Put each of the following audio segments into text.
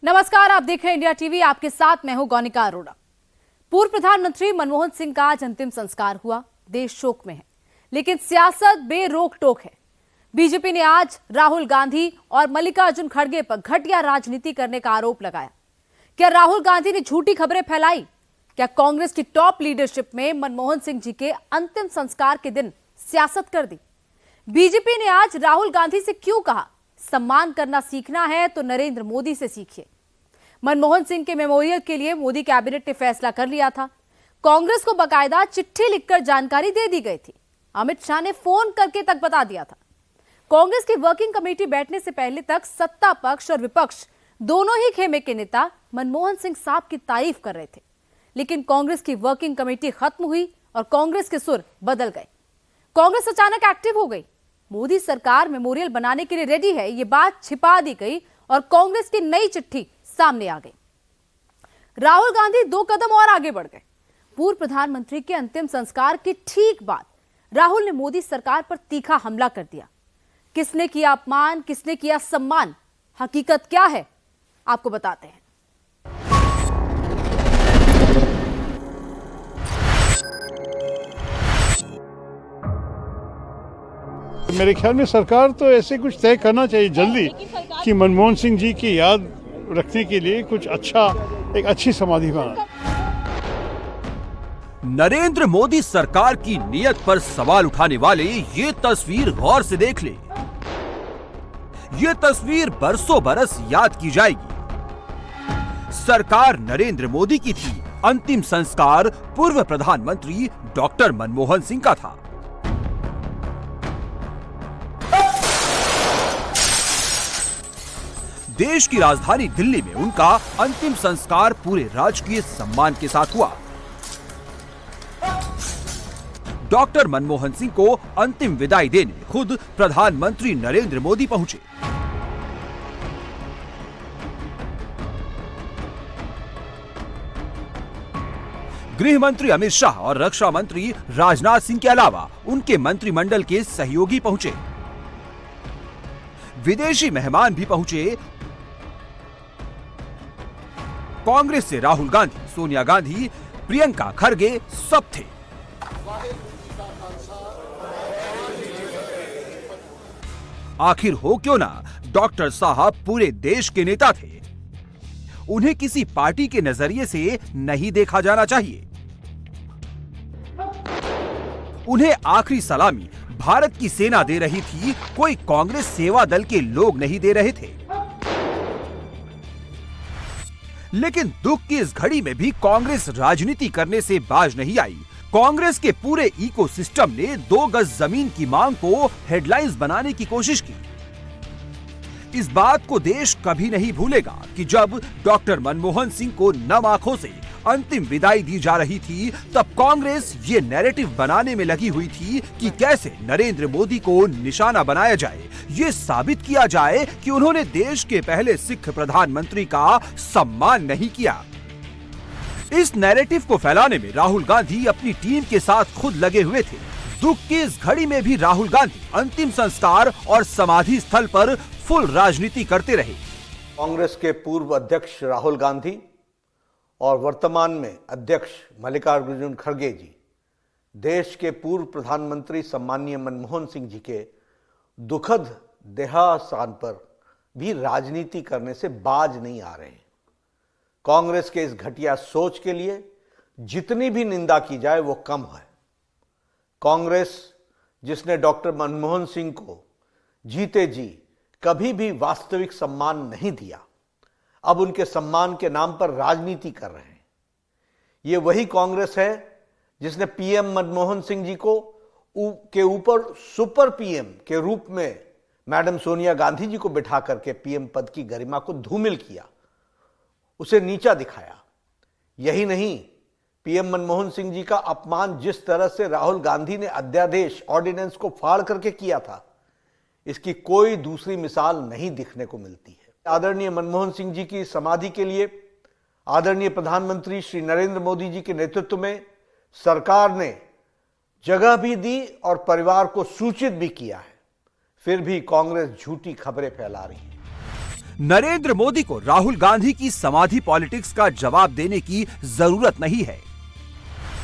नमस्कार, आप देख रहे हैं इंडिया टीवी। आपके साथ मैं हूं गौनिका अरोड़ा। पूर्व प्रधानमंत्री मनमोहन सिंह का आज अंतिम संस्कार हुआ। देश शोक में है, लेकिन सियासत बेरोक टोक है। बीजेपी ने आज राहुल गांधी और मल्लिकार्जुन खड़गे पर घटिया राजनीति करने का आरोप लगाया। क्या राहुल गांधी ने झूठी खबरें फैलाई? क्या कांग्रेस की टॉप लीडरशिप में मनमोहन सिंह जी के अंतिम संस्कार के दिन सियासत कर दी? बीजेपी ने आज राहुल गांधी से क्यों कहा सम्मान करना सीखना है तो नरेंद्र मोदी से सीखिए? मनमोहन सिंह के मेमोरियल के लिए मोदी कैबिनेट ने फैसला कर लिया था। कांग्रेस को बकायदा चिट्ठी लिखकर जानकारी दे दी गई थी। अमित शाह ने फोन करके तक बता दिया था। कांग्रेस की वर्किंग कमेटी बैठने से पहले तक सत्ता पक्ष और विपक्ष दोनों ही खेमे के नेता मनमोहन सिंह साहब की तारीफ कर रहे थे, लेकिन कांग्रेस की वर्किंग कमेटी खत्म हुई और कांग्रेस के सुर बदल गए। कांग्रेस अचानक एक्टिव हो गई। मोदी सरकार मेमोरियल बनाने के लिए रेडी है, ये बात छिपा दी गई और कांग्रेस की नई चिट्ठी सामने आ गई। राहुल गांधी 2 कदम और आगे बढ़ गए। पूर्व प्रधानमंत्री के अंतिम संस्कार के ठीक बाद राहुल ने मोदी सरकार पर तीखा हमला कर दिया। किसने किया अपमान, किसने किया सम्मान, हकीकत क्या है, आपको बताते हैं। मेरे ख्याल में सरकार तो ऐसे कुछ तय करना चाहिए जल्दी कि मनमोहन सिंह जी की याद रखने के लिए कुछ अच्छा, एक अच्छी समाधि बना। नरेंद्र मोदी सरकार की नीयत पर सवाल उठाने वाले ये तस्वीर गौर से देख ले। ये तस्वीर बरसों बरस याद की जाएगी। सरकार नरेंद्र मोदी की थी, अंतिम संस्कार पूर्व प्रधानमंत्री डॉक्टर मनमोहन सिंह का था। देश की राजधानी दिल्ली में उनका अंतिम संस्कार पूरे राजकीय सम्मान के साथ हुआ। डॉक्टर मनमोहन सिंह को अंतिम विदाई देने खुद प्रधानमंत्री नरेंद्र मोदी पहुंचे। गृह मंत्री अमित शाह और रक्षा मंत्री राजनाथ सिंह के अलावा उनके मंत्रिमंडल के सहयोगी पहुंचे। विदेशी मेहमान भी पहुंचे। कांग्रेस से राहुल गांधी, सोनिया गांधी, प्रियंका खड़गे सब थे। आखिर हो क्यों ना, डॉक्टर साहब पूरे देश के नेता थे। उन्हें किसी पार्टी के नजरिए से नहीं देखा जाना चाहिए। उन्हें आखिरी सलामी भारत की सेना दे रही थी, कोई कांग्रेस सेवा दल के लोग नहीं दे रहे थे। लेकिन दुख की इस घड़ी में भी कांग्रेस राजनीति करने से बाज नहीं आई। कांग्रेस के पूरे इकोसिस्टम ने 2 गज जमीन की मांग को हेडलाइंस बनाने की कोशिश की। इस बात को देश कभी नहीं भूलेगा कि जब डॉक्टर मनमोहन सिंह को नम आंखों से अंतिम विदाई दी जा रही थी, तब कांग्रेस ये नैरेटिव बनाने में लगी हुई थी कि कैसे नरेंद्र मोदी को निशाना बनाया जाए, ये साबित किया जाए कि उन्होंने देश के पहले सिख प्रधानमंत्री का सम्मान नहीं किया। इस नैरेटिव को फैलाने में राहुल गांधी अपनी टीम के साथ खुद लगे हुए थे। दुख की इस घड़ी में भी राहुल गांधी अंतिम संस्कार और समाधि स्थल पर फुल राजनीति करते रहे। कांग्रेस के पूर्व अध्यक्ष राहुल गांधी और वर्तमान में अध्यक्ष मल्लिकार्जुन खड़गे जी देश के पूर्व प्रधानमंत्री सम्मानीय मनमोहन सिंह जी के दुखद देहावसान पर भी राजनीति करने से बाज नहीं आ रहे हैं। कांग्रेस के इस घटिया सोच के लिए जितनी भी निंदा की जाए वो कम है। कांग्रेस जिसने डॉक्टर मनमोहन सिंह को जीते जी कभी भी वास्तविक सम्मान नहीं दिया, अब उनके सम्मान के नाम पर राजनीति कर रहे हैं। ये वही कांग्रेस है जिसने पीएम मनमोहन सिंह जी को के ऊपर सुपर पीएम के रूप में मैडम सोनिया गांधी जी को बिठा करके पीएम पद की गरिमा को धूमिल किया, उसे नीचा दिखाया। यही नहीं, पीएम मनमोहन सिंह जी का अपमान जिस तरह से राहुल गांधी ने अध्यादेश ऑर्डिनेंस को फाड़ करके किया था, इसकी कोई दूसरी मिसाल नहीं दिखने को मिलती है। आदरणीय मनमोहन सिंह जी की समाधि के लिए आदरणीय प्रधानमंत्री श्री नरेंद्र मोदी जी के नेतृत्व में सरकार ने जगह भी दी और परिवार को सूचित भी किया है। फिर भी कांग्रेस झूठी खबरें फैला रही है। नरेंद्र मोदी को राहुल गांधी की समाधि पॉलिटिक्स का जवाब देने की जरूरत नहीं है।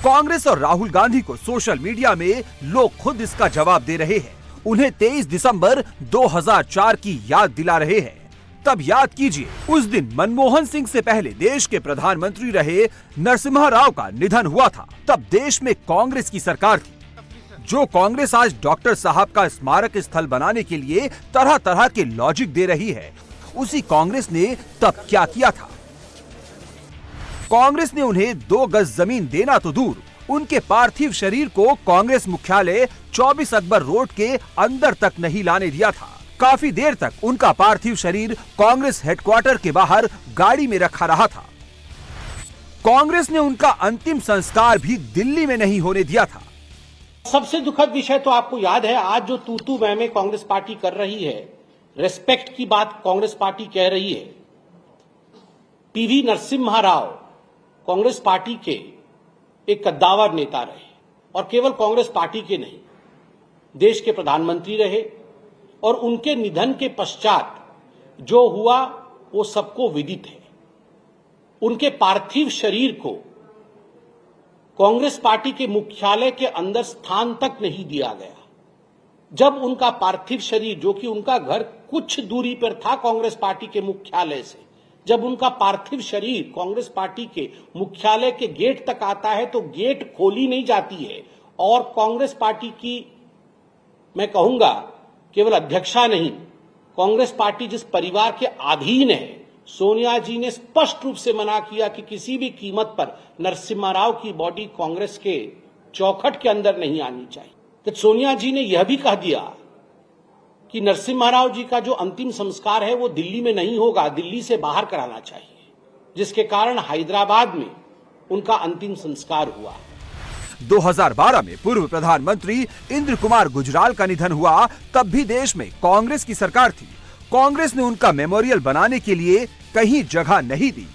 कांग्रेस और राहुल गांधी को सोशल मीडिया में लोग खुद इसका जवाब दे रहे हैं। उन्हें 23 दिसंबर 2004 की याद दिला रहे हैं। तब याद कीजिए, उस दिन मनमोहन सिंह से पहले देश के प्रधानमंत्री रहे नरसिम्हा राव का निधन हुआ था। तब देश में कांग्रेस की सरकार थी। जो कांग्रेस आज डॉक्टर साहब का स्मारक स्थल बनाने के लिए तरह तरह के लॉजिक दे रही है, उसी कांग्रेस ने तब क्या किया था? कांग्रेस ने उन्हें 2 गज जमीन देना तो दूर, उनके पार्थिव शरीर को कांग्रेस मुख्यालय 24 अकबर रोड के अंदर तक नहीं लाने दिया था। काफी देर तक उनका पार्थिव शरीर कांग्रेस हेडक्वार्टर के बाहर गाड़ी में रखा रहा था। कांग्रेस ने उनका अंतिम संस्कार भी दिल्ली में नहीं होने दिया था। सबसे दुखद विषय तो आपको याद है, आज जो तू मैं कांग्रेस पार्टी कर रही है, रेस्पेक्ट की बात कांग्रेस पार्टी कह रही है। पीवी नरसिम्हा राव कांग्रेस पार्टी के एक कद्दावर नेता रहे और केवल कांग्रेस पार्टी के नहीं, देश के प्रधानमंत्री रहे और उनके निधन के पश्चात जो हुआ वो सबको विदित है। उनके पार्थिव शरीर को कांग्रेस पार्टी के मुख्यालय के अंदर स्थान तक नहीं दिया गया। जब उनका पार्थिव शरीर, जो कि उनका घर कुछ दूरी पर था कांग्रेस पार्टी के मुख्यालय से, जब उनका पार्थिव शरीर कांग्रेस पार्टी के मुख्यालय के गेट तक आता है तो गेट खोली नहीं जाती है और कांग्रेस पार्टी की, मैं कहूंगा, केवल अध्यक्षा नहीं, कांग्रेस पार्टी जिस परिवार के अधीन है, सोनिया जी ने स्पष्ट रूप से मना किया कि किसी भी कीमत पर नरसिम्हा राव की बॉडी कांग्रेस के चौखट के अंदर नहीं आनी चाहिए। तो सोनिया जी ने यह भी कह दिया कि नरसिम्हा राव जी का जो अंतिम संस्कार है वो दिल्ली में नहीं होगा, दिल्ली से बाहर कराना चाहिए, जिसके कारण हैदराबाद में उनका अंतिम संस्कार हुआ। 2012 में पूर्व प्रधानमंत्री इंद्र कुमार गुजराल का निधन हुआ। तब भी देश में कांग्रेस की सरकार थी। कांग्रेस ने उनका मेमोरियल बनाने के लिए कहीं जगह नहीं दी।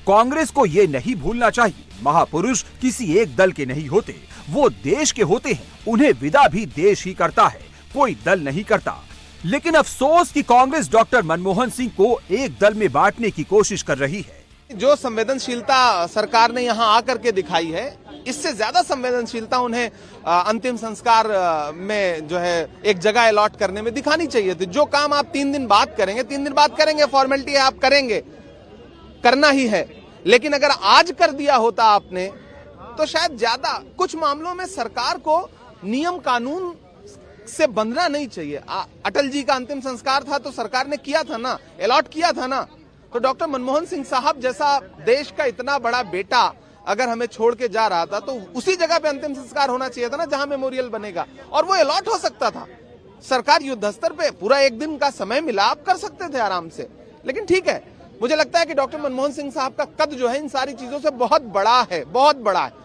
कांग्रेस को ये नहीं भूलना चाहिए, महापुरुष किसी एक दल के नहीं होते, वो देश के होते हैं। उन्हें विदा भी देश ही करता है, कोई दल नहीं करता। लेकिन अफसोस कि कांग्रेस डॉक्टर मनमोहन सिंह को एक दल में बांटने की कोशिश कर रही है। जो संवेदनशीलता सरकार ने यहाँ आकर के दिखाई है, इससे ज्यादा संवेदनशीलता उन्हें अंतिम संस्कार में जो है एक जगह अलॉट करने में दिखानी चाहिए थी। जो काम आप 3 दिन बाद करेंगे, 3 दिन बाद करेंगे, फॉर्मेलिटी है, आप करेंगे, करना ही है। लेकिन अगर आज कर दिया होता आपने तो शायद ज्यादा, कुछ मामलों में सरकार को नियम कानून से बंधना नहीं चाहिए। अटल जी का अंतिम संस्कार था तो सरकार ने किया था ना, अलॉट किया था ना। तो डॉक्टर मनमोहन सिंह साहब जैसा देश का इतना बड़ा बेटा अगर हमें छोड़ के जा रहा था तो उसी जगह पे अंतिम संस्कार होना चाहिए था ना, जहां मेमोरियल बनेगा, और वो अलॉट हो सकता था। सरकार युद्ध स्तर पे पूरा 1 दिन का समय मिला, आप कर सकते थे आराम से। लेकिन ठीक है, मुझे लगता है कि डॉक्टर मनमोहन सिंह साहब का कद जो है इन सारी चीजों से बहुत बड़ा है, बहुत बड़ा है।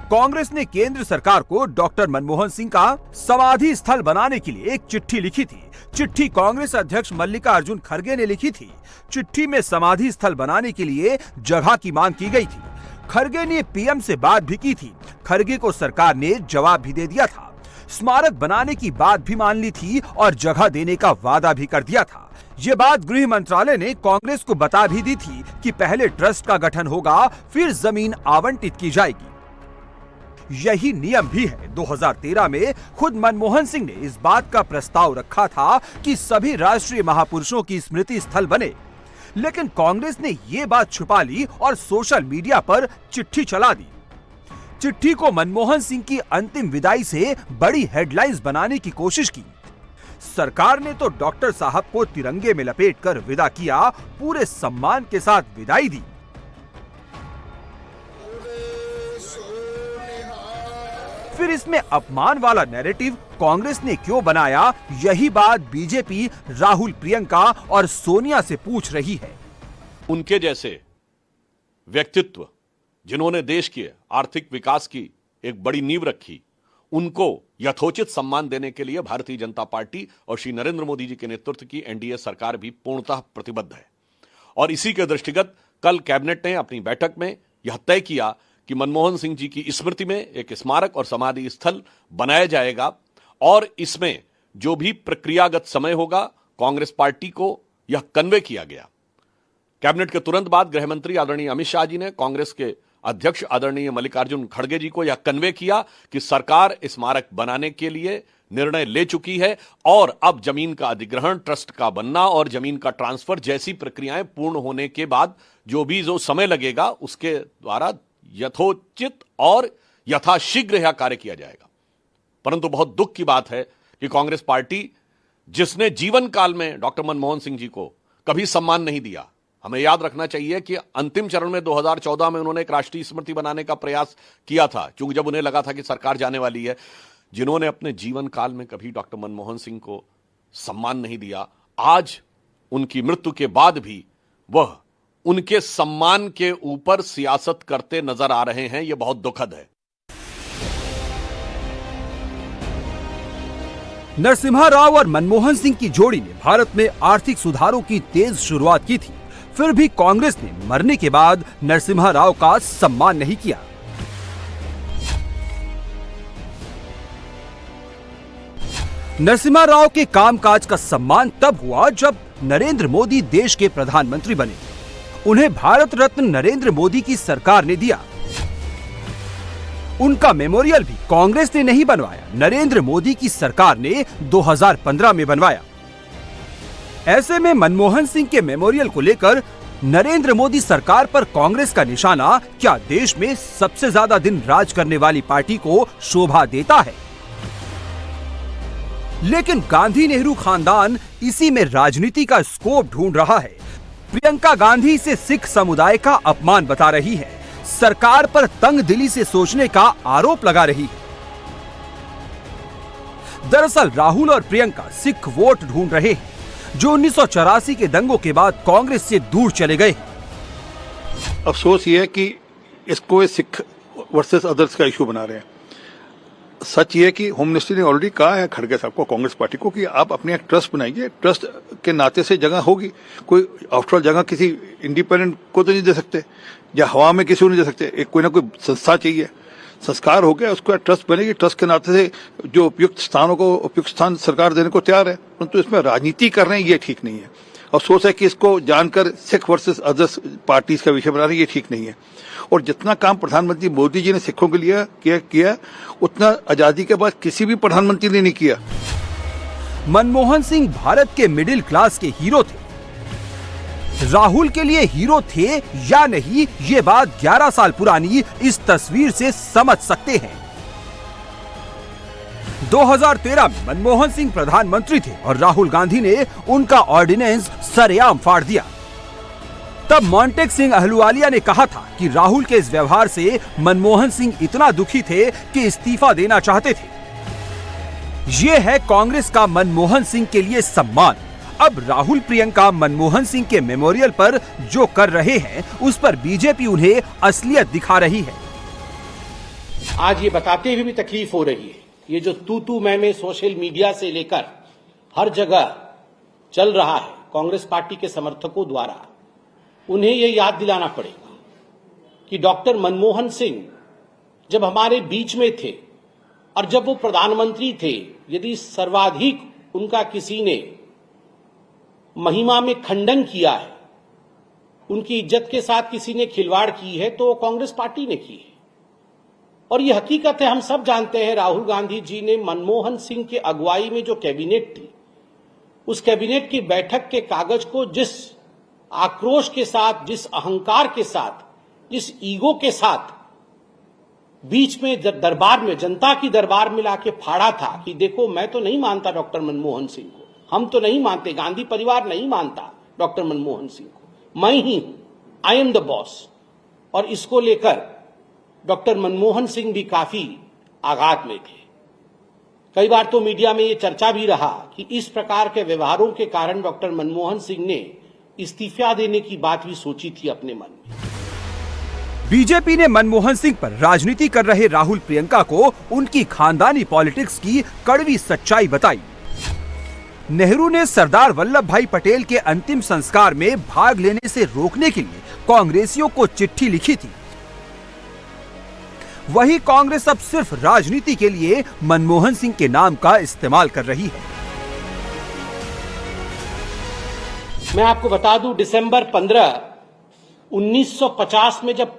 कांग्रेस ने केंद्र सरकार को डॉक्टर मनमोहन सिंह का समाधि स्थल बनाने के लिए एक चिट्ठी लिखी थी। चिट्ठी कांग्रेस अध्यक्ष मल्लिकार्जुन खड़गे ने लिखी थी। चिट्ठी में समाधि स्थल बनाने के लिए जगह की मांग की गई थी। खड़गे ने पीएम से बात भी की थी। खड़गे को सरकार ने जवाब भी दे दिया था। स्मारक बनाने की बात भी मान ली थी और जगह देने का वादा भी कर दिया था। ये बात गृह मंत्रालय ने कांग्रेस को बता भी दी थी कि पहले ट्रस्ट का गठन होगा, फिर जमीन आवंटित की जाएगी। यही नियम भी है। 2013 में खुद मनमोहन सिंह ने इस बात का प्रस्ताव रखा था कि सभी राष्ट्रीय महापुरुषों की स्मृति स्थल बने, लेकिन कांग्रेस ने ये बात छुपा ली और सोशल मीडिया पर चिट्ठी चला दी। चिट्ठी को मनमोहन सिंह की अंतिम विदाई से बड़ी हेडलाइंस बनाने की कोशिश की। सरकार ने तो डॉक्टर साहब को तिरंगे में लपेटकर विदा किया, पूरे सम्मान के साथ विदाई दी। फिर इसमें अपमान वाला नैरेटिव कांग्रेस ने क्यों बनाया, यही बात बीजेपी राहुल, प्रियंका और सोनिया से पूछ रही है। उनके जैसे व्यक्तित्व जिन्होंने देश के आर्थिक विकास की एक बड़ी नींव रखी, उनको यथोचित सम्मान देने के लिए भारतीय जनता पार्टी और श्री नरेंद्र मोदी जी के नेतृत्व की एनडीए सरकार भी पूर्णतः प्रतिबद्ध है। और इसी के दृष्टिगत कल कैबिनेट ने अपनी बैठक में यह तय किया कि मनमोहन सिंह जी की स्मृति में एक स्मारक और समाधि स्थल बनाया जाएगा और इसमें जो भी प्रक्रियागत समय होगा, कांग्रेस पार्टी को यह कन्वे किया गया। कैबिनेट के तुरंत बाद गृह मंत्री आदरणीय अमित शाह जी ने कांग्रेस के अध्यक्ष आदरणीय मल्लिकार्जुन खड़गे जी को यह कन्वे किया कि सरकार स्मारक बनाने के लिए निर्णय ले चुकी है और अब जमीन का अधिग्रहण, ट्रस्ट का बनना और जमीन का ट्रांसफर जैसी प्रक्रियाएं पूर्ण होने के बाद जो समय लगेगा उसके द्वारा यथोचित और यथाशीघ्र यह कार्य किया जाएगा। परंतु बहुत दुख की बात है कि कांग्रेस पार्टी, जिसने जीवन काल में डॉक्टर मनमोहन सिंह जी को कभी सम्मान नहीं दिया, हमें याद रखना चाहिए कि अंतिम चरण में 2014 में उन्होंने एक राष्ट्रीय स्मृति बनाने का प्रयास किया था, क्योंकि जब उन्हें लगा था कि सरकार जाने वाली है। जिन्होंने अपने जीवन काल में कभी डॉक्टर मनमोहन सिंह को सम्मान नहीं दिया, आज उनकी मृत्यु के बाद भी वह उनके सम्मान के ऊपर सियासत करते नजर आ रहे हैं। यह बहुत दुखद है। नरसिम्हा राव और मनमोहन सिंह की जोड़ी ने भारत में आर्थिक सुधारों की तेज शुरुआत की थी। फिर भी कांग्रेस ने मरने के बाद नरसिम्हा राव का सम्मान नहीं किया। नरसिम्हा राव के कामकाज का सम्मान तब हुआ जब नरेंद्र मोदी देश के प्रधानमंत्री बने। उन्हें भारत रत्न नरेंद्र मोदी की सरकार ने दिया। उनका मेमोरियल भी कांग्रेस ने नहीं बनवाया, नरेंद्र मोदी की सरकार ने 2015 में बनवाया। ऐसे में मनमोहन सिंह के मेमोरियल को लेकर नरेंद्र मोदी सरकार पर कांग्रेस का निशाना क्या देश में सबसे ज्यादा दिन राज करने वाली पार्टी को शोभा देता है? लेकिन गांधी नेहरू खानदान इसी में राजनीति का स्कोप ढूंढ रहा है। प्रियंका गांधी इसे सिख समुदाय का अपमान बता रही है, सरकार पर तंग दिली से सोचने का आरोप लगा रही है। दरअसल राहुल और प्रियंका सिख वोट ढूंढ रहे हैं, जो 1984 के दंगों के बाद कांग्रेस से दूर चले गए। अफसोस ये है कि इसको सिख वर्सेस अदर्स का इशू बना रहे हैं। सच ये है कि होम मिनिस्टर ने ऑलरेडी कहा है खड़गे साहब को, कांग्रेस पार्टी को, कि आप अपने एक ट्रस्ट बनाइए। ट्रस्ट के नाते से जगह होगी। कोई आफ्टर जगह किसी इंडिपेंडेंट को तो नहीं दे सकते, या हवा में किसी को नहीं दे सकते। एक कोई ना कोई संस्था चाहिए। संस्कार हो गया, उसको ट्रस्ट बनेगी। ट्रस्ट के नाते से जो उपयुक्त स्थानों को उपयुक्त स्थान सरकार देने को तैयार है, परंतु इसमें राजनीति कर रहे हैं, ये ठीक नहीं है। अफसोस है कि इसको जानकर सिख वर्सेस अदर्स पार्टीज का विषय बना रहे हैं, ये ठीक नहीं है। और जितना काम प्रधानमंत्री मोदी जी ने सिखों के लिए किया उतना आजादी के बाद किसी भी प्रधानमंत्री ने नहीं किया। मनमोहन सिंह भारत के मिडिल क्लास के हीरो थे। राहुल के लिए हीरो थे या नहीं, ये बात 11 साल पुरानी इस तस्वीर से समझ सकते हैं। 2013 में मनमोहन सिंह प्रधानमंत्री थे और राहुल गांधी ने उनका ऑर्डिनेंस सरेआम फाड़ दिया। तब मॉन्टेक सिंह अहलुवालिया ने कहा था कि राहुल के इस व्यवहार से मनमोहन सिंह इतना दुखी थे कि इस्तीफा देना चाहते थे। ये है कांग्रेस का मनमोहन सिंह के लिए सम्मान। अब राहुल प्रियंका मनमोहन सिंह के मेमोरियल पर जो कर रहे हैं, उस पर बीजेपी उन्हें असलियत दिखा रही है। आज ये बताते हुए भी तकलीफ हो रही है, ये जो तू मैं सोशल मीडिया से लेकर हर जगह चल रहा है कांग्रेस पार्टी के समर्थकों द्वारा, उन्हें ये याद दिलाना पड़ेगा कि डॉक्टर मनमोहन सिंह जब हमारे बीच में थे और जब वो प्रधानमंत्री थे, यदि सर्वाधिक उनका किसी ने महिमा में खंडन किया है, उनकी इज्जत के साथ किसी ने खिलवाड़ की है, तो कांग्रेस पार्टी ने की है। और ये हकीकत है, हम सब जानते हैं। राहुल गांधी जी ने मनमोहन सिंह के अगुवाई में जो कैबिनेट थी, उस कैबिनेट की बैठक के कागज को जिस आक्रोश के साथ, जिस अहंकार के साथ, जिस ईगो के साथ बीच में दरबार में, जनता की दरबार में लाके फाड़ा था कि देखो मैं तो नहीं मानता डॉक्टर मनमोहन सिंह को, हम तो नहीं मानते, गांधी परिवार नहीं मानता डॉक्टर मनमोहन सिंह को, मैं ही हूं, आई एम द बॉस। और इसको लेकर डॉक्टर मनमोहन सिंह भी काफी आघात में थे। कई बार तो मीडिया में ये चर्चा भी रहा कि इस प्रकार के व्यवहारों के कारण डॉक्टर मनमोहन सिंह ने इस्तीफा देने की बात भी सोची थी अपने मन में। बीजेपी ने मनमोहन सिंह पर राजनीति कर रहे राहुल प्रियंका को उनकी खानदानी पॉलिटिक्स की कड़वी सच्चाई बताई। नेहरू ने सरदार वल्लभ भाई पटेल के अंतिम संस्कार में भाग लेने से रोकने के लिए कांग्रेसियों को चिट्ठी लिखी थी। वही कांग्रेस अब सिर्फ राजनीति के लिए मनमोहन सिंह के नाम का इस्तेमाल कर रही है। मैं आपको बता दूं, दिसंबर 15, 1950 में जब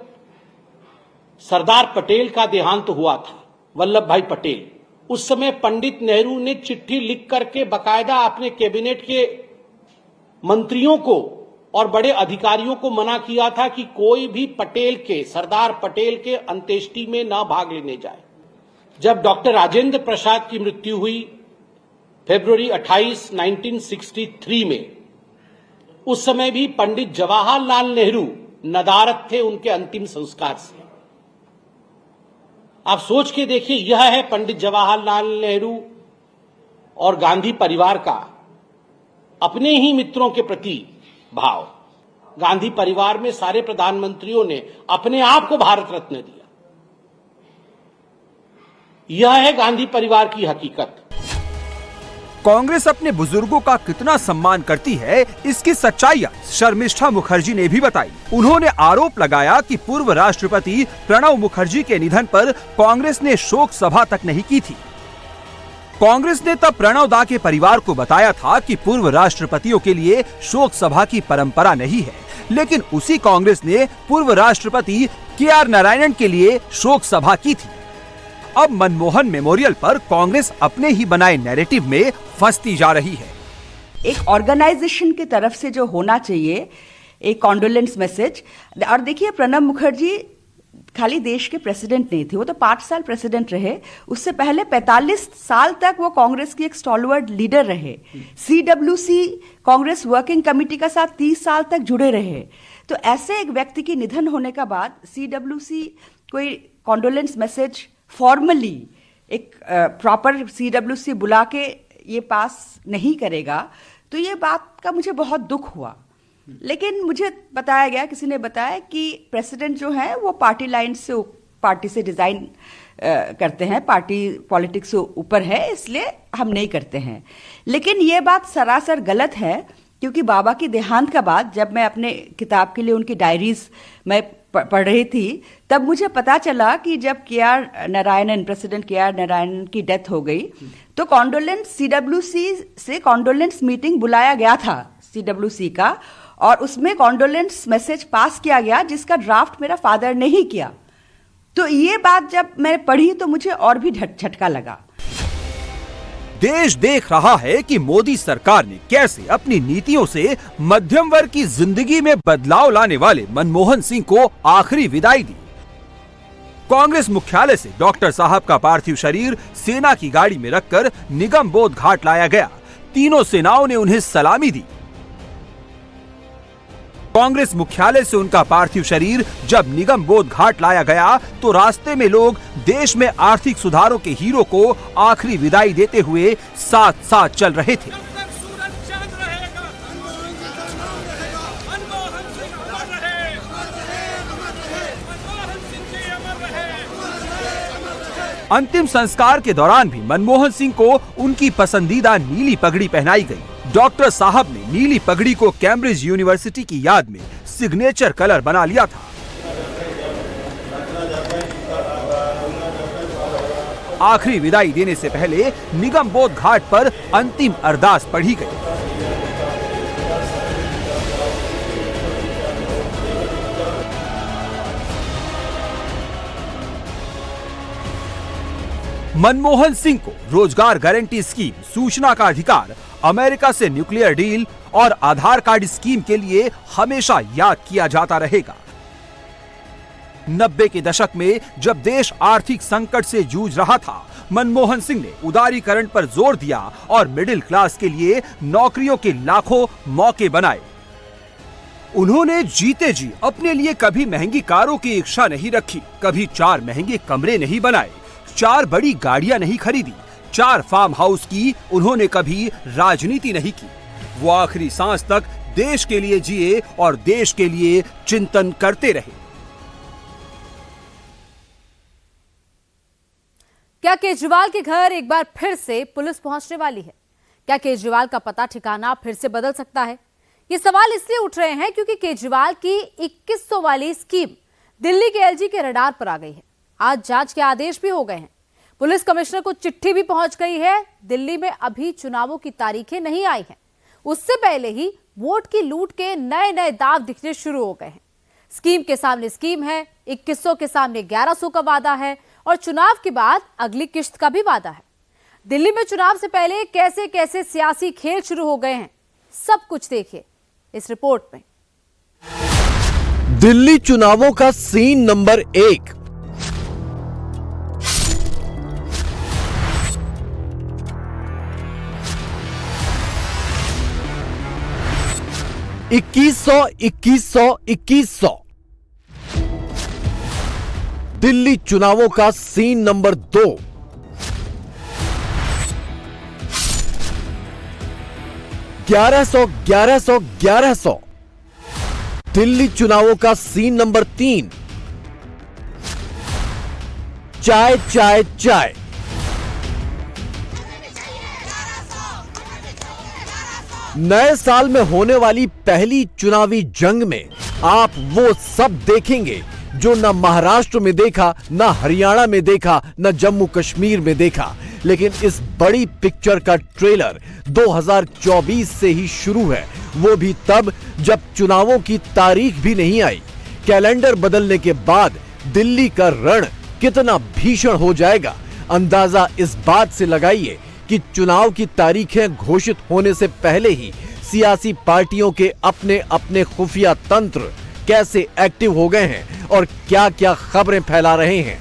सरदार पटेल का देहांत हुआ था, वल्लभ भाई पटेल, उस समय पंडित नेहरू ने चिट्ठी लिख करके बकायदा अपने कैबिनेट के मंत्रियों को और बड़े अधिकारियों को मना किया था कि कोई भी सरदार पटेल के अंत्येष्टि में न भाग लेने जाए। जब डॉक्टर राजेंद्र प्रसाद की मृत्यु हुई फरवरी 28, 1963 में, उस समय भी पंडित जवाहरलाल नेहरू नदारद थे उनके अंतिम संस्कार से। आप सोच के देखिए, यह है पंडित जवाहरलाल नेहरू और गांधी परिवार का अपने ही मित्रों के प्रति भाव। गांधी परिवार में सारे प्रधानमंत्रियों ने अपने आप को भारत रत्न दिया। यह है गांधी परिवार की हकीकत। कांग्रेस अपने बुजुर्गों का कितना सम्मान करती है, इसकी सच्चाइयां शर्मिष्ठा मुखर्जी ने भी बताई। उन्होंने आरोप लगाया कि पूर्व राष्ट्रपति प्रणब मुखर्जी के निधन पर कांग्रेस ने शोक सभा तक नहीं की थी। कांग्रेस ने तब प्रणब दा के परिवार को बताया था कि पूर्व राष्ट्रपतियों के लिए शोक सभा की परंपरा नहीं है, लेकिन उसी कांग्रेस ने पूर्व राष्ट्रपति के.आर. नारायणन के लिए शोक सभा की थी। अब मनमोहन मेमोरियल पर कांग्रेस अपने ही बनाए नैरेटिव में फंसती जा रही है। एक ऑर्गेनाइजेशन की तरफ से जो होना चाहिए, एक कॉन्डोलेंस मैसेज। और देखिए, प्रणब मुखर्जी खाली देश के प्रेसिडेंट नहीं थे, वो तो 5 साल प्रेसिडेंट रहे। उससे पहले 45 साल तक वो कांग्रेस की एक स्टॉलवर्ड लीडर रहे। CWC कांग्रेस वर्किंग कमेटी का साथ 30 साल तक जुड़े रहे। तो ऐसे एक व्यक्ति की निधन होने का बाद CWC कोई कॉन्डोलेंस मैसेज फॉर्मली एक प्रॉपर CWC बुला के ये पास नहीं करेगा, तो ये बात का मुझे बहुत दुख हुआ। लेकिन मुझे बताया गया, किसी ने बताया कि प्रेसिडेंट जो है वो पार्टी लाइन से, पार्टी से डिजाइन करते हैं, पार्टी पॉलिटिक्स से ऊपर है, इसलिए हम नहीं करते हैं। लेकिन ये बात सरासर गलत है, क्योंकि बाबा की देहांत का बाद जब मैं अपने किताब के लिए उनकी डायरीज में पढ़ रही थी, तब मुझे पता चला कि जब प्रेसिडेंट के.आर. नारायणन की डेथ हो गई, तो कॉन्डोलेंस CWC से कॉन्डोलेंस मीटिंग बुलाया गया था CWC का, और उसमें कॉन्डोलेंस मैसेज पास किया गया, जिसका ड्राफ्ट मेरा फादर ने ही किया। तो ये बात जब मैंने पढ़ी तो मुझे और भी झटका लगा। देश देख रहा है कि मोदी सरकार ने कैसे अपनी नीतियों से मध्यम वर्ग की जिंदगी में बदलाव लाने वाले मनमोहन सिंह को आखिरी विदाई दी। कांग्रेस मुख्यालय से डॉक्टर साहब का पार्थिव शरीर सेना की गाड़ी में रखकर निगम बोध घाट लाया गया। तीनों सेनाओं ने उन्हें सलामी दी। कांग्रेस मुख्यालय से उनका पार्थिव शरीर जब निगम बोध घाट लाया गया, तो रास्ते में लोग देश में आर्थिक सुधारों के हीरो को आखिरी विदाई देते हुए साथ साथ चल रहे थे। अंतिम संस्कार के दौरान भी मनमोहन सिंह को उनकी पसंदीदा नीली पगड़ी पहनाई गई। डॉक्टर साहब ने नीली पगड़ी को कैम्ब्रिज यूनिवर्सिटी की याद में सिग्नेचर कलर बना लिया था। आखिरी विदाई देने से पहले निगम बोध घाट पर अंतिम अरदास पढ़ी गई। मनमोहन सिंह को रोजगार गारंटी स्कीम, सूचना का अधिकार, अमेरिका से न्यूक्लियर डील और आधार कार्ड स्कीम के लिए हमेशा याद किया जाता रहेगा। 90 के दशक में जब देश आर्थिक संकट से जूझ रहा था, मनमोहन सिंह ने उदारीकरण पर जोर दिया और मिडिल क्लास के लिए नौकरियों के लाखों मौके बनाए। उन्होंने जीते जी अपने लिए कभी महंगी कारों की इच्छा नहीं रखी, कभी 4 महंगे कमरे नहीं बनाए, 4 बड़ी गाड़ियां नहीं खरीदी, 4 फार्म हाउस की उन्होंने कभी राजनीति नहीं की। वो आखिरी सांस तक देश के लिए जिए और देश के लिए चिंतन करते रहे। क्या केजरीवाल के घर एक बार फिर से पुलिस पहुंचने वाली है? क्या केजरीवाल का पता ठिकाना फिर से बदल सकता है? ये सवाल इसलिए उठ रहे हैं क्योंकि केजरीवाल की 2100 वाली स्कीम दिल्ली के एलजी के रडार पर आ गई है। आज जांच के आदेश भी हो गए हैं। पुलिस कमिश्नर को चिट्ठी भी पहुंच गई है। दिल्ली में अभी चुनावों की तारीखें नहीं आई हैं। उससे पहले ही वोट की लूट के नए नए दाव दिखने शुरू हो गए हैं। स्कीम के सामने स्कीम है, 2100 के सामने 1100 का वादा है और चुनाव के बाद अगली किश्त का भी वादा है। दिल्ली में चुनाव से पहले कैसे कैसे सियासी खेल शुरू हो गए हैं, सब कुछ देखिए इस रिपोर्ट में। दिल्ली चुनावों का सीन नंबर 1। $2100 दिल्ली चुनावों का सीन नंबर 2। $1100 दिल्ली चुनावों का सीन नंबर 3। चाय चाय चाय नए साल में होने वाली पहली चुनावी जंग में आप वो सब देखेंगे जो न महाराष्ट्र में देखा, न हरियाणा में देखा, न जम्मू कश्मीर में देखा। लेकिन इस बड़ी पिक्चर का ट्रेलर 2024 से ही शुरू है, वो भी तब जब चुनावों की तारीख भी नहीं आई। कैलेंडर बदलने के बाद दिल्ली का रण कितना भीषण हो जाएगा, अंदाजा इस बात से लगाइए कि चुनाव की तारीखें घोषित होने से पहले ही सियासी पार्टियों के अपने अपने खुफिया तंत्र कैसे एक्टिव हो गए हैं और क्या क्या खबरें फैला रहे हैं।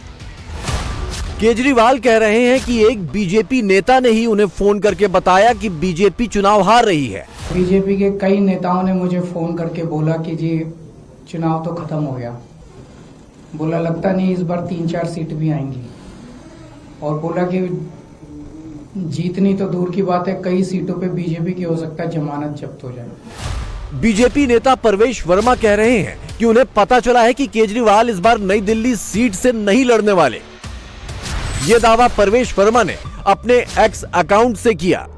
केजरीवाल कह रहे हैं कि एक बीजेपी नेता ने ही उन्हें फोन करके बताया कि बीजेपी चुनाव हार रही है। बीजेपी के कई नेताओं ने मुझे फोन करके बोला कि जी चुनाव तो खत्म हो गया, बोला लगता नहीं इस बार 3-4 सीट भी आएंगी, और बोला कि जीतनी तो दूर की बात है, कई सीटों पे बीजेपी की हो सकता है जमानत जब्त हो जाए। बीजेपी नेता परवेश वर्मा कह रहे हैं कि उन्हें पता चला है कि केजरीवाल इस बार नई दिल्ली सीट से नहीं लड़ने वाले। ये दावा परवेश वर्मा ने अपने एक्स अकाउंट से किया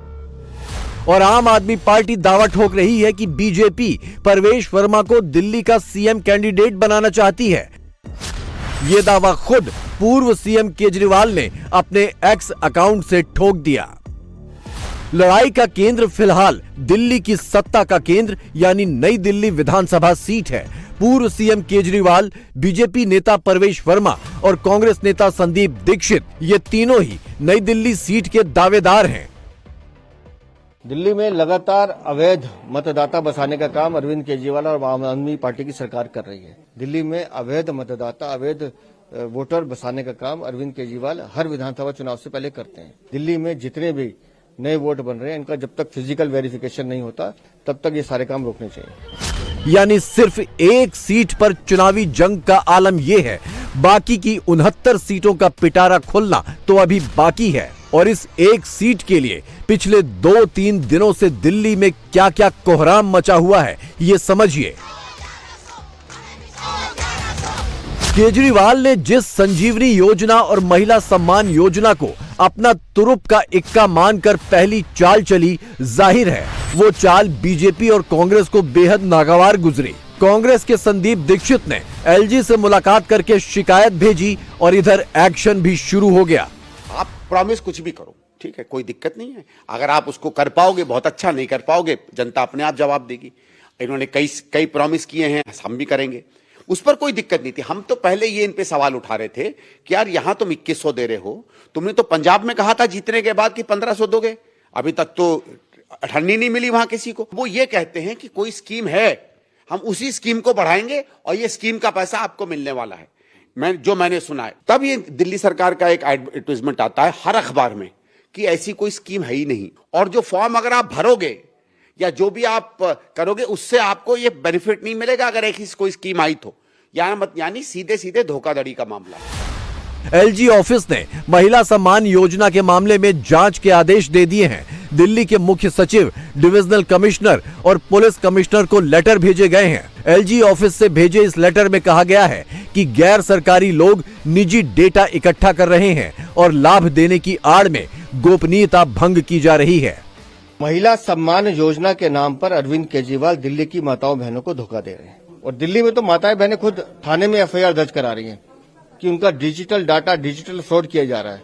और आम आदमी पार्टी दावा ठोक रही है कि बीजेपी परवेश वर्मा को दिल्ली का सीएम कैंडिडेट बनाना चाहती है। ये दावा खुद पूर्व सीएम केजरीवाल ने अपने एक्स अकाउंट से ठोक दिया। लड़ाई का केंद्र फिलहाल दिल्ली की सत्ता का केंद्र यानी नई दिल्ली विधानसभा सीट है। पूर्व सीएम केजरीवाल, बीजेपी नेता परवेश वर्मा और कांग्रेस नेता संदीप दीक्षित, ये तीनों ही नई दिल्ली सीट के दावेदार हैं। दिल्ली में लगातार अवैध मतदाता बसाने का काम अरविंद केजरीवाल और आम आदमी पार्टी की सरकार कर रही है। दिल्ली में अवैध मतदाता, अवैध वोटर बसाने का काम अरविंद केजरीवाल हर विधानसभा चुनाव से पहले करते हैं। दिल्ली में जितने भी नए वोट बन रहे हैं, इनका जब तक फिजिकल वेरिफिकेशन नहीं होता तब तक ये सारे काम रोकने चाहिए। यानी सिर्फ एक सीट पर चुनावी जंग का आलम यह है, बाकी की 69 सीटों का पिटारा खुलना तो अभी बाकी है। और इस एक सीट के लिए पिछले 2-3 दिनों से दिल्ली में क्या क्या कोहराम मचा हुआ है, ये समझिए। केजरीवाल ने जिस संजीवनी योजना और महिला सम्मान योजना को अपना तुरुप का इक्का मानकर पहली चाल चली, जाहिर है वो चाल बीजेपी और कांग्रेस को बेहद नागवार गुजरी। कांग्रेस के संदीप दीक्षित ने एलजी से मुलाकात करके शिकायत भेजी और इधर एक्शन भी शुरू हो गया। आप प्रॉमिस कुछ भी करो, ठीक है, कोई दिक्कत नहीं है। अगर आप उसको कर पाओगे बहुत अच्छा, नहीं कर पाओगे जनता अपने आप जवाब देगी। इन्होंने कई प्रॉमिस किए हैं, हम भी करेंगे, उस पर कोई दिक्कत नहीं थी। हम तो पहले ये इन पे सवाल उठा रहे थे कि यार यहां तुम 2100 दे रहे हो, तुमने तो पंजाब में कहा था जीतने के बाद कि 1500 दोगे, अभी तक तो अठन्नी नहीं मिली वहां किसी को। वो ये कहते हैं कि कोई स्कीम है, हम उसी स्कीम को बढ़ाएंगे और ये स्कीम का पैसा आपको मिलने वाला है। मैंने सुना है, तब ये दिल्ली सरकार का एक एडवर्टाइजमेंट आता है हर अखबार में कि ऐसी कोई स्कीम है ही नहीं, और जो फॉर्म अगर आप भरोगे या जो भी आप करोगे उससे आपको ये बेनिफिट नहीं मिलेगा अगर एक कोई स्कीम आई तो। यानी सीधे सीधे धोखाधड़ी का मामला। एलजी ऑफिस ने महिला सम्मान योजना के मामले में जांच के आदेश दे दिए हैं। दिल्ली के मुख्य सचिव, डिविजनल कमिश्नर और पुलिस कमिश्नर को लेटर भेजे गए हैं। एलजी ऑफिस से भेजे इस लेटर में कहा गया है कि गैर सरकारी लोग निजी डेटा इकट्ठा कर रहे हैं और लाभ देने की आड़ में गोपनीयता भंग की जा रही है। महिला सम्मान योजना के नाम पर अरविंद केजरीवाल दिल्ली की माताओं बहनों को धोखा दे रहे हैं, और दिल्ली में तो माताएं बहनें खुद थाने में एफआईआर दर्ज करा रही हैं कि उनका डिजिटल डाटा, डिजिटल फ्रॉड किया जा रहा है।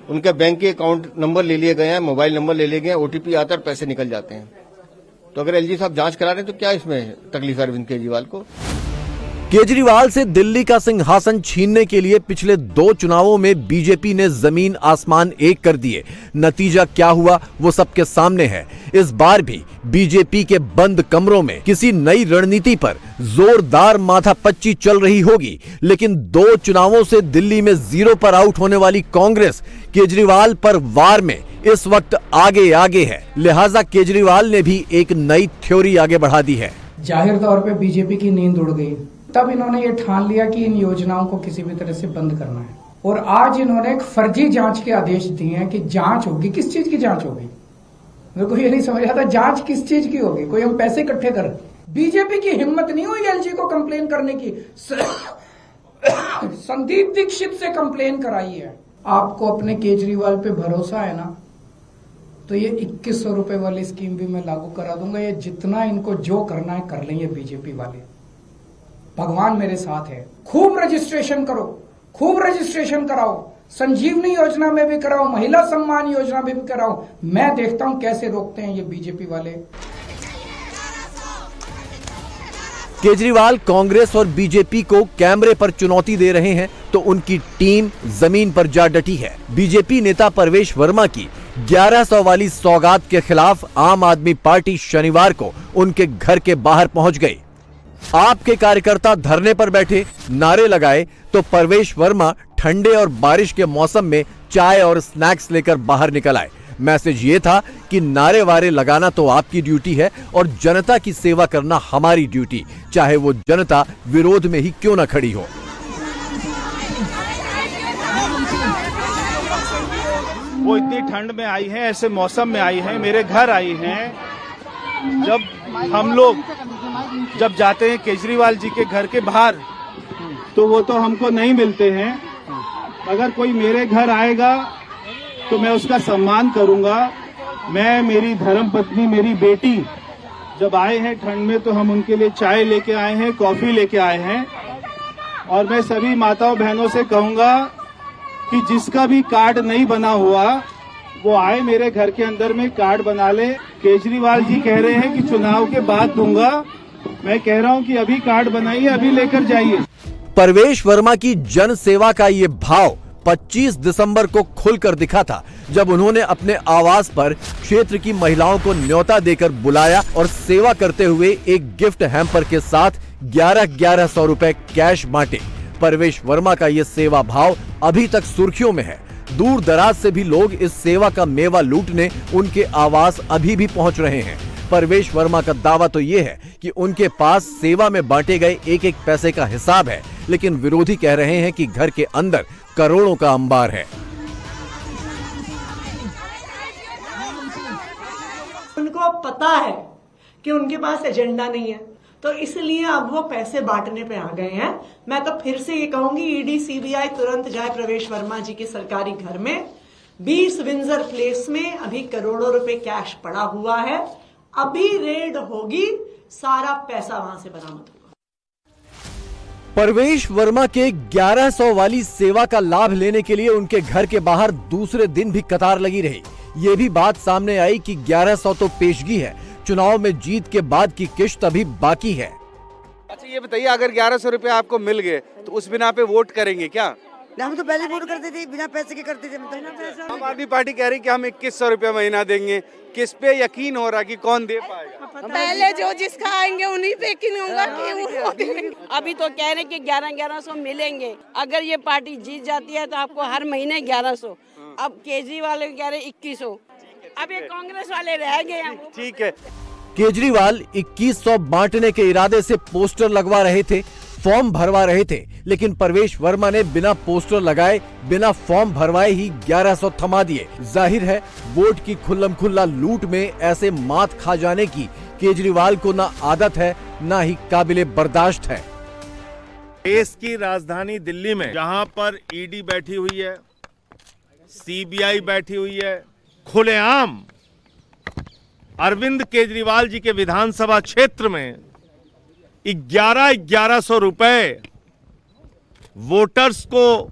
उनके बैंक के अकाउंट नंबर ले लिए गए हैं, मोबाइल नंबर ले लिए गए हैं, ओटीपी आता है, पैसे निकल जाते हैं। तो अगर एलजी साहब जांच करा रहे हैं तो क्या इसमें तकलीफ है अरविंद केजरीवाल को? केजरीवाल से दिल्ली का सिंहासन छीनने के लिए पिछले 2 चुनावों में बीजेपी ने जमीन आसमान एक कर दिए। नतीजा क्या हुआ वो सबके सामने है। इस बार भी बीजेपी के बंद कमरों में किसी नई रणनीति पर जोरदार माथापच्ची चल रही होगी, लेकिन 2 चुनावों से दिल्ली में 0 पर आउट होने वाली कांग्रेस केजरीवाल पर वार में इस वक्त आगे आगे है। लिहाजा केजरीवाल ने भी एक नई थ्योरी आगे बढ़ा दी है। जाहिर तौर पे बीजेपी की नींद उड़ गई, तब इन्होंने ये ठान लिया कि इन योजनाओं को किसी भी तरह से बंद करना है। और आज इन्होंने एक फर्जी जांच के आदेश दिए हैं कि जांच होगी। किस चीज की जांच होगी? मेरे को ये नहीं समझ आता, जांच किस चीज की होगी? कोई हम पैसे इकट्ठे कर, बीजेपी की हिम्मत नहीं हुई एलजी को कंप्लेन करने की। संदीप दीक्षित से कंप्लेन कराई है। आपको अपने केजरीवाल पे भरोसा है ना, तो ये 2100 रुपए वाली स्कीम भी मैं लागू करा दूंगा। ये जितना इनको जो करना है कर लेंगे बीजेपी वाले। भगवान मेरे साथ है। खूब रजिस्ट्रेशन करो, खूब रजिस्ट्रेशन कराओ, संजीवनी योजना में भी कराओ, महिला सम्मान योजना में भी कराओ। मैं देखता हूं कैसे रोकते हैं ये बीजेपी वाले। केजरीवाल कांग्रेस और बीजेपी को कैमरे पर चुनौती दे रहे हैं तो उनकी टीम जमीन पर जा डटी है। बीजेपी नेता परवेश वर्मा की 1100 वाली सौगात के खिलाफ आम आदमी पार्टी शनिवार को उनके घर के बाहर पहुंच गई। आपके कार्यकर्ता धरने पर बैठे, नारे लगाए तो परवेश वर्मा ठंडे और बारिश के मौसम में चाय और स्नैक्स लेकर बाहर निकल आए। मैसेज ये था कि नारे वारे लगाना तो आपकी ड्यूटी है और जनता की सेवा करना हमारी ड्यूटी, चाहे वो जनता विरोध में ही क्यों न खड़ी हो। वो इतनी ठंड में आई है, ऐसे मौसम में आई है, मेरे घर आई हैं। जब हम लोग जब जाते हैं केजरीवाल जी के घर के बाहर तो वो तो हमको नहीं मिलते हैं। अगर कोई मेरे घर आएगा तो मैं उसका सम्मान करूंगा। मैं, मेरी धर्मपत्नी, मेरी बेटी जब आए हैं ठंड में तो हम उनके लिए चाय लेके आए हैं, कॉफी लेके आए हैं। और मैं सभी माताओं बहनों से कहूंगा कि जिसका भी कार्ड नहीं बना हुआ वो आए मेरे घर के अंदर में कार्ड बना ले। केजरीवाल जी कह रहे हैं कि चुनाव के बाद दूंगा, मैं कह रहा हूं कि अभी कार्ड बनाइए, अभी लेकर जाइए। परवेश वर्मा की जन सेवा का ये भाव 25 दिसंबर को खुलकर दिखा था, जब उन्होंने अपने आवास पर क्षेत्र की महिलाओं को न्योता देकर बुलाया और सेवा करते हुए एक गिफ्ट हैम्पर के साथ 1100 रुपए कैश बांटे। परवेश वर्मा का ये सेवा भाव अभी तक सुर्खियों में है। दूर दराज से भी लोग इस सेवा का मेवा लूटने उनके आवास अभी भी पहुंच रहे हैं। परवेश वर्मा का दावा तो ये है कि उनके पास सेवा में बांटे गए एक एक पैसे का हिसाब है, लेकिन विरोधी कह रहे हैं कि घर के अंदर करोड़ों का अंबार है। उनको पता है कि उनके पास एजेंडा नहीं है, तो इसलिए अब वो पैसे बांटने पे आ गए हैं। मैं तो फिर से ये कहूंगी, ईडी सीबीआई तुरंत जाए प्रवेश वर्मा जी के सरकारी घर में। 20 विंजर प्लेस में अभी करोड़ों रुपए कैश पड़ा हुआ है। अभी रेड होगी, सारा पैसा वहां से बरामद होगा। परवेश वर्मा के 1100 वाली सेवा का लाभ लेने के लिए उनके घर के बाहर दूसरे दिन भी कतार लगी रही। ये भी बात सामने आई कि 1100 तो पेशगी है, चुनाव में जीत के बाद की किश्त अभी बाकी है। अच्छा ये बताइए, अगर 1100 रुपए आपको मिल गए तो उस बिना पे वोट करेंगे क्या? हम तो पहले वोट करते थे, बिना पैसे के करते थे। आम आदमी पार्टी कह रही कि हम 2100 रुपया महीना देंगे। किस पे यकीन हो रहा कि कौन दे पाएगा? पहले जो जिसका आएंगे उन्हीं पे यकीन होगा कि अभी तो कह रहे कि 1100 मिलेंगे। अगर ये पार्टी जीत जाती है तो आपको हर महीने 1100। अब केजरीवाल कह रहे 2100। अब ये कांग्रेस वाले रह गए हैं। ठीक है। केजरीवाल 2100 बांटने के इरादे से पोस्टर लगवा रहे थे, फॉर्म भरवा रहे थे, लेकिन परवेश वर्मा ने बिना पोस्टर लगाए, बिना फॉर्म भरवाए ही 1100 थमा दिए। जाहिर है वोट की खुल्लम खुल्ला लूट में ऐसे मात खा जाने की केजरीवाल को ना आदत है, ना ही काबिले बर्दाश्त है। देश की राजधानी दिल्ली में जहां पर ईडी बैठी हुई है, सीबीआई बैठी हुई है, खुलेआम अरविंद केजरीवाल जी के विधानसभा क्षेत्र में 1100 रुपए वोटर्स को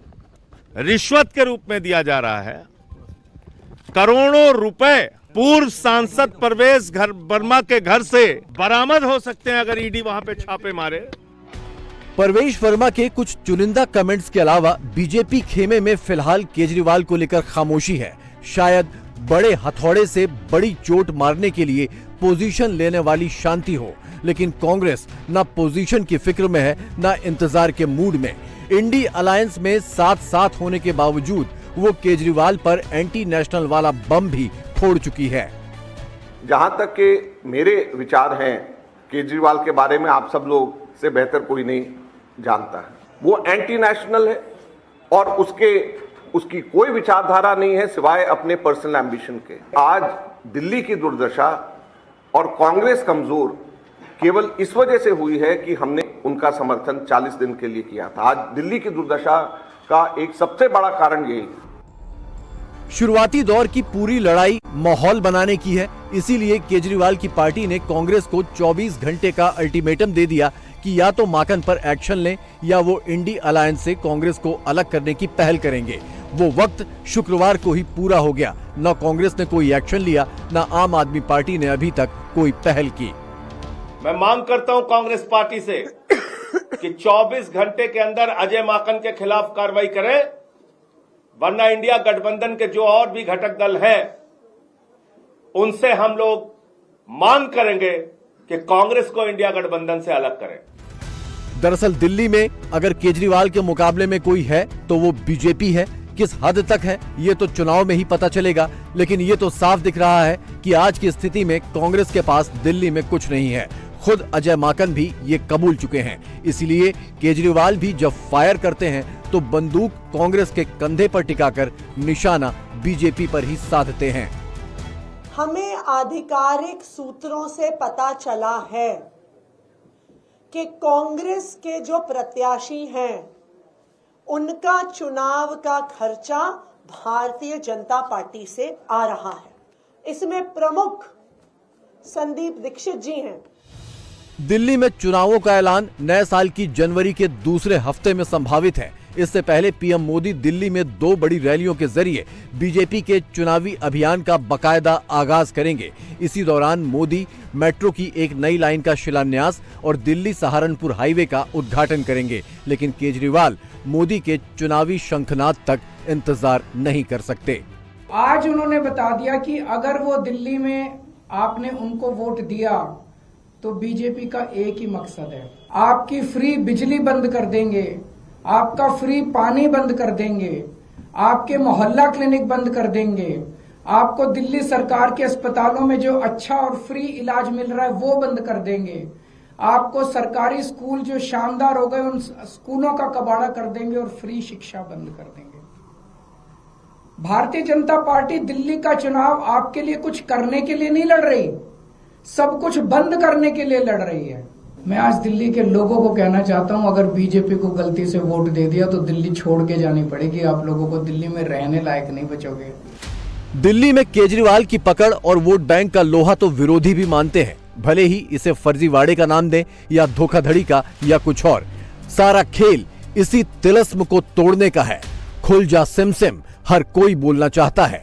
रिश्वत के रूप में दिया जा रहा है। करोड़ों रुपए पूर्व सांसद परवेज वर्मा के घर से बरामद हो सकते हैं अगर ईडी वहां पे छापे मारे। परवेश वर्मा के कुछ चुनिंदा कमेंट्स के अलावा बीजेपी खेमे में फिलहाल केजरीवाल को लेकर खामोशी है। शायद बड़े हथौड़े से बड़ी चोट मारने के लिए पोजीशन लेने वाली शांति हो, लेकिन कांग्रेस न पोजीशन की फिक्र में है न इंतजार के मूड में। इंडी अलायंस में साथ साथ होने के बावजूद वो केजरीवाल पर एंटी नेशनल वाला बम भी फोड़ चुकी है। जहां तक के मेरे विचार हैं केजरीवाल के बारे में, आप सब लोग से बेहतर कोई नहीं जानता है। वो एंटी नेशनल है और उसकी कोई विचारधारा नहीं है सिवाय अपने पर्सनल एम्बिशन के। आज दिल्ली की दुर्दशा और कांग्रेस कमजोर केवल इस वजह से हुई है कि हमने उनका समर्थन 40 दिन के लिए किया था। आज दिल्ली की दुर्दशा का एक सबसे बड़ा कारण यही है। शुरुआती दौर की पूरी लड़ाई माहौल बनाने की है, इसीलिए केजरीवाल की पार्टी ने कांग्रेस को 24 घंटे का अल्टीमेटम दे दिया कि या तो माकन पर एक्शन लें या वो इंडी अलायंस से कांग्रेस को अलग करने की पहल करेंगे। वो वक्त शुक्रवार को ही पूरा हो गया। न कांग्रेस ने कोई एक्शन लिया, न आम आदमी पार्टी ने अभी तक कोई पहल की। मैं मांग करता हूं कांग्रेस पार्टी से कि 24 घंटे के अंदर अजय माकन के खिलाफ कार्रवाई करें, वरना इंडिया गठबंधन के जो और भी घटक दल हैं उनसे हम लोग मांग करेंगे कि कांग्रेस को इंडिया गठबंधन से अलग करें। दरअसल दिल्ली में अगर केजरीवाल के मुकाबले में कोई है तो वो बीजेपी है। किस हद तक है ये तो चुनाव में ही पता चलेगा, लेकिन ये तो साफ दिख रहा है कि आज की स्थिति में कांग्रेस के पास दिल्ली में कुछ नहीं है। खुद अजय माकन भी ये कबूल चुके हैं। इसलिए केजरीवाल भी जब फायर करते हैं तो बंदूक कांग्रेस के कंधे पर टिकाकर निशाना बीजेपी पर ही साधते हैं। हमें आधिकारिक सूत्रों से पता चला है कि कांग्रेस के जो प्रत्याशी हैं उनका चुनाव का खर्चा भारतीय जनता पार्टी से आ रहा है। इसमें प्रमुख संदीप दीक्षित जी हैं। दिल्ली में चुनावों का ऐलान नए साल की जनवरी के दूसरे हफ्ते में संभावित है। इससे पहले पीएम मोदी दिल्ली में 2 बड़ी रैलियों के जरिए बीजेपी के चुनावी अभियान का बाकायदा आगाज करेंगे। इसी दौरान मोदी मेट्रो की एक नई लाइन का शिलान्यास और दिल्ली सहारनपुर हाईवे का उद्घाटन करेंगे। लेकिन केजरीवाल मोदी के चुनावी शंखनाद तक इंतजार नहीं कर सकते। आज उन्होंने बता दिया कि अगर वो दिल्ली में आपने उनको वोट दिया तो बीजेपी का एक ही मकसद है, आपकी फ्री बिजली बंद कर देंगे, आपका फ्री पानी बंद कर देंगे, आपके मोहल्ला क्लिनिक बंद कर देंगे, आपको दिल्ली सरकार के अस्पतालों में जो अच्छा और फ्री इलाज मिल रहा है वो बंद कर देंगे, आपको सरकारी स्कूल जो शानदार हो गए उन स्कूलों का कबाड़ा कर देंगे और फ्री शिक्षा बंद कर देंगे। भारतीय जनता पार्टी दिल्ली का चुनाव आपके लिए कुछ करने के लिए नहीं लड़ रही, सब कुछ बंद करने के लिए लड़ रही है। मैं आज दिल्ली के लोगों को कहना चाहता हूं, अगर बीजेपी को गलती से वोट दे दिया तो दिल्ली छोड़ के जानी पड़ेगी। आप लोगों को दिल्ली में रहने लायक नहीं बचोगे। दिल्ली में केजरीवाल की पकड़ और वोट बैंक का लोहा तो विरोधी भी मानते हैं, भले ही इसे फर्जीवाड़े का नाम दें या धोखाधड़ी का या कुछ और। सारा खेल इसी तिलस्म को तोड़ने का है। खुल जा सिम सिम हर कोई बोलना चाहता है।